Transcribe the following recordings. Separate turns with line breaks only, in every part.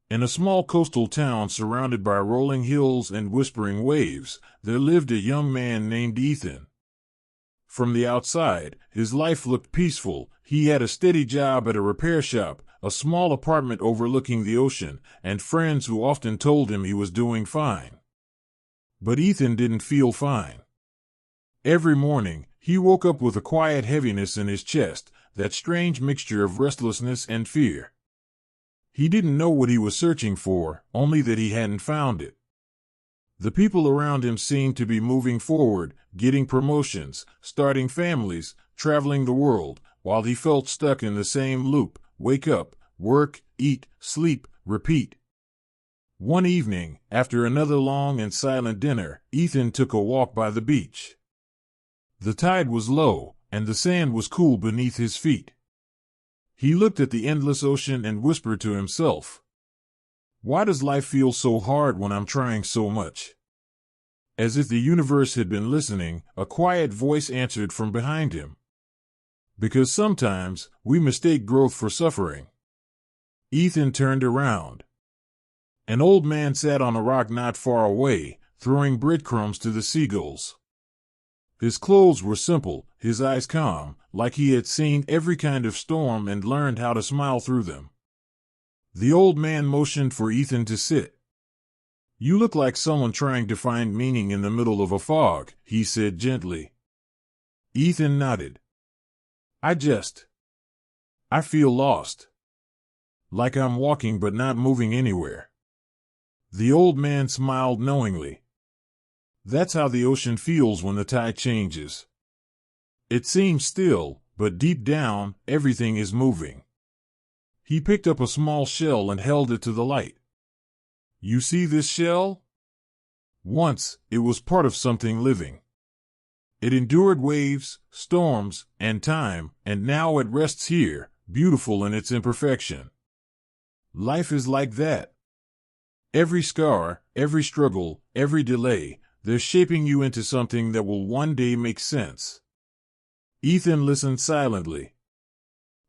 In a small coastal town surrounded by rolling hills and whispering waves, there lived a young man named Ethan. From the outside, his life looked peaceful. He had a steady job at a repair shop, a small apartment overlooking the ocean, and friends who often told him he was doing fine. But Ethan didn't feel fine. Every morning, he woke up with a quiet heaviness in his chest, that strange mixture of restlessness and fear. He didn't know what he was searching for, only that he hadn't found it. The people around him seemed to be moving forward, getting promotions, starting families, traveling the world, while he felt stuck in the same loop: wake up, work, eat, sleep, repeat. One evening, after another long and silent dinner, Ethan took a walk by the beach. The tide was low, and the sand was cool beneath his feet. He looked at the endless ocean and whispered to himself, "Why does life feel so hard when I'm trying so much?" As if the universe had been listening, a quiet voice answered from behind him. "Because sometimes we mistake growth for suffering." Ethan turned around. An old man sat on a rock not far away, throwing breadcrumbs to the seagulls. His clothes were simple, his eyes calm, like he had seen every kind of storm and learned how to smile through them. The old man motioned for Ethan to sit. "You look like someone trying to find meaning in the middle of a fog," he said gently. Ethan nodded. I feel lost. Like I'm walking but not moving anywhere." The old man smiled knowingly. "That's how the ocean feels when the tide changes. It seems still, but deep down, everything is moving." He picked up a small shell and held it to the light. "You see this shell? Once, it was part of something living. It endured waves, storms, and time, and now it rests here, beautiful in its imperfection. Life is like that. Every scar, every struggle, every delay, they're shaping you into something that will one day make sense." Ethan listened silently.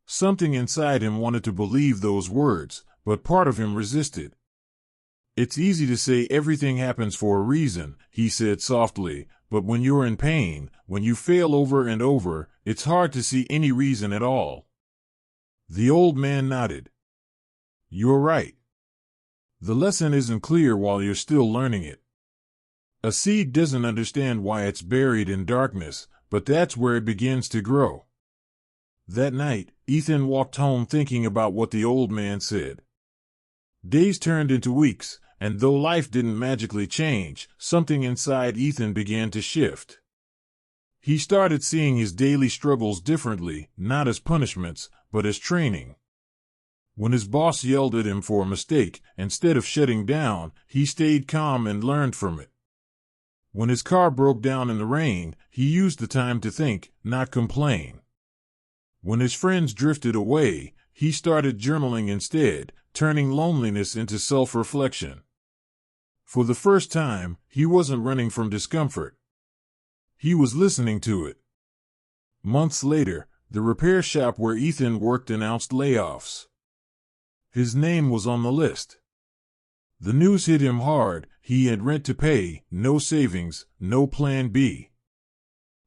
Something inside him wanted to believe those words, but part of him resisted. "It's easy to say everything happens for a reason," he said softly, "but when you're in pain, when you fail over and over, it's hard to see any reason at all." The old man nodded. "You're right. The lesson isn't clear while you're still learning it. A seed doesn't understand why it's buried in darkness, but that's where it begins to grow." That night, Ethan walked home thinking about what the old man said. Days turned into weeks, and though life didn't magically change, something inside Ethan began to shift. He started seeing his daily struggles differently, not as punishments, but as training. When his boss yelled at him for a mistake, instead of shutting down, he stayed calm and learned from it. When his car broke down in the rain, he used the time to think, not complain. When his friends drifted away, he started journaling instead, turning loneliness into self-reflection. For the first time, he wasn't running from discomfort. He was listening to it. Months later, the repair shop where Ethan worked announced layoffs. His name was on the list. The news hit him hard. He had rent to pay, no savings, no plan B.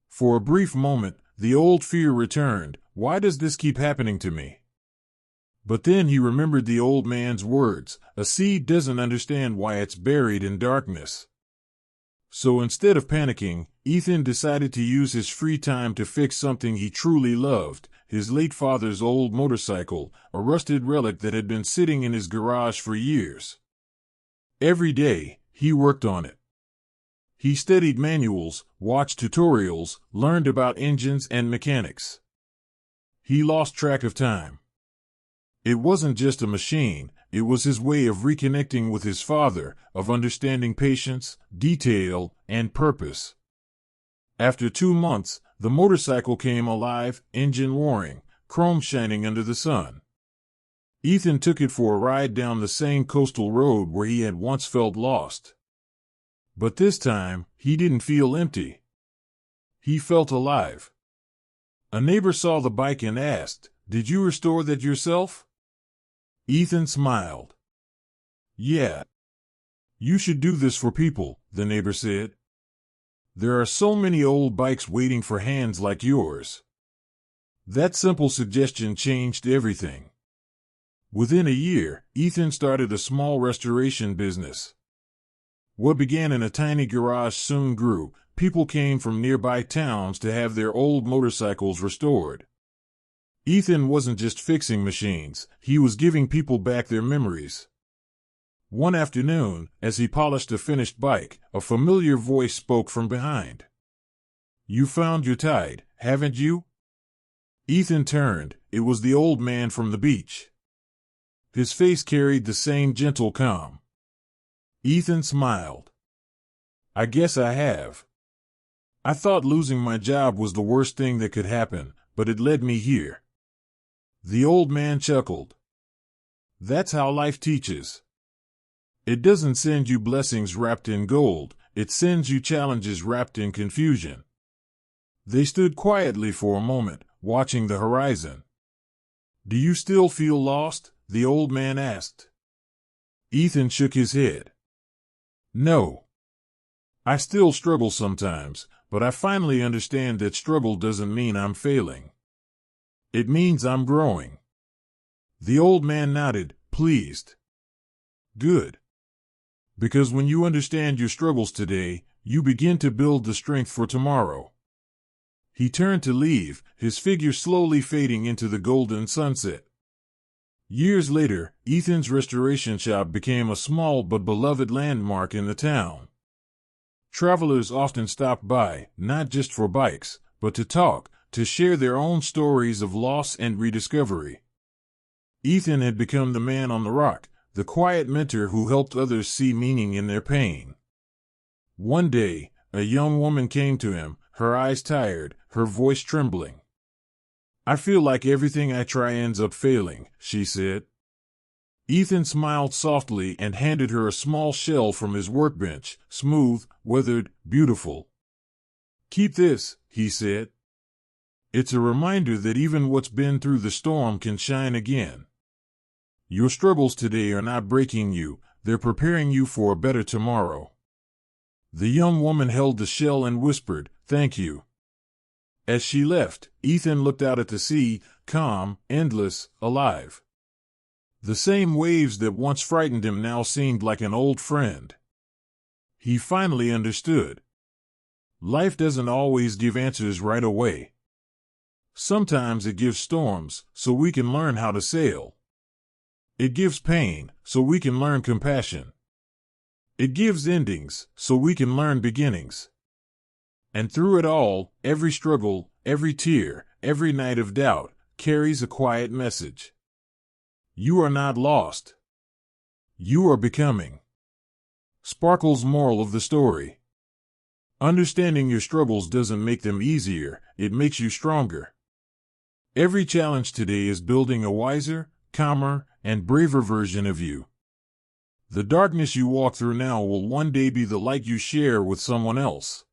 For a brief moment, the old fear returned. Why does this keep happening to me? But then he remembered the old man's words. A seed doesn't understand why it's buried in darkness. So instead of panicking, Ethan decided to use his free time to fix something he truly loved, his late father's old motorcycle, a rusted relic that had been sitting in his garage for years. Every day, he worked on it. He studied manuals, watched tutorials, learned about engines and mechanics. He lost track of time. It wasn't just a machine, it was his way of reconnecting with his father, of understanding patience, detail, and purpose. After 2 months, the motorcycle came alive, engine roaring, chrome shining under the sun. Ethan took it for a ride down the same coastal road where he had once felt lost. But this time, he didn't feel empty. He felt alive. A neighbor saw the bike and asked, "Did you restore that yourself?" Ethan smiled. Yeah. You should do this for people, the neighbor said. There are so many old bikes waiting for hands like yours. That simple suggestion changed everything. Within a year, Ethan started a small restoration business. What began in a tiny garage soon grew. People came from nearby towns to have their old motorcycles restored. Ethan wasn't just fixing machines, he was giving people back their memories. One afternoon, as he polished a finished bike, a familiar voice spoke from behind. "You found your tide, haven't you?" Ethan turned. It was the old man from the beach. His face carried the same gentle calm. Ethan smiled. "I guess I have. I thought losing my job was the worst thing that could happen, but it led me here." The old man chuckled. "That's how life teaches. It doesn't send you blessings wrapped in gold, it sends you challenges wrapped in confusion." They stood quietly for a moment, watching the horizon. "Do you still feel lost?" the old man asked. Ethan shook his head. "No. I still struggle sometimes, but I finally understand that struggle doesn't mean I'm failing. It means I'm growing." The old man nodded, pleased. "Good. Because when you understand your struggles today, you begin to build the strength for tomorrow." He turned to leave, his figure slowly fading into the golden sunset. Years later, Ethan's restoration shop became a small but beloved landmark in the town. Travelers often stopped by, not just for bikes, but to talk, to share their own stories of loss and rediscovery. Ethan had become the man on the rock, the quiet mentor who helped others see meaning in their pain. One day, a young woman came to him, her eyes tired, her voice trembling. "I feel like everything I try ends up failing," she said. Ethan smiled softly and handed her a small shell from his workbench, smooth, weathered, beautiful. "Keep this," he said. "It's a reminder that even what's been through the storm can shine again. Your struggles today are not breaking you, they're preparing you for a better tomorrow." The young woman held the shell and whispered, "Thank you." As she left, Ethan looked out at the sea, calm, endless, alive. The same waves that once frightened him now seemed like an old friend. He finally understood. Life doesn't always give answers right away. Sometimes it gives storms, so we can learn how to sail. It gives pain, so we can learn compassion. It gives endings, so we can learn beginnings. And through it all, every struggle, every tear, every night of doubt, carries a quiet message. You are not lost. You are becoming. Sparkle's moral of the story. Understanding your struggles doesn't make them easier, it makes you stronger. Every challenge today is building a wiser, calmer, and braver version of you. The darkness you walk through now will one day be the light you share with someone else.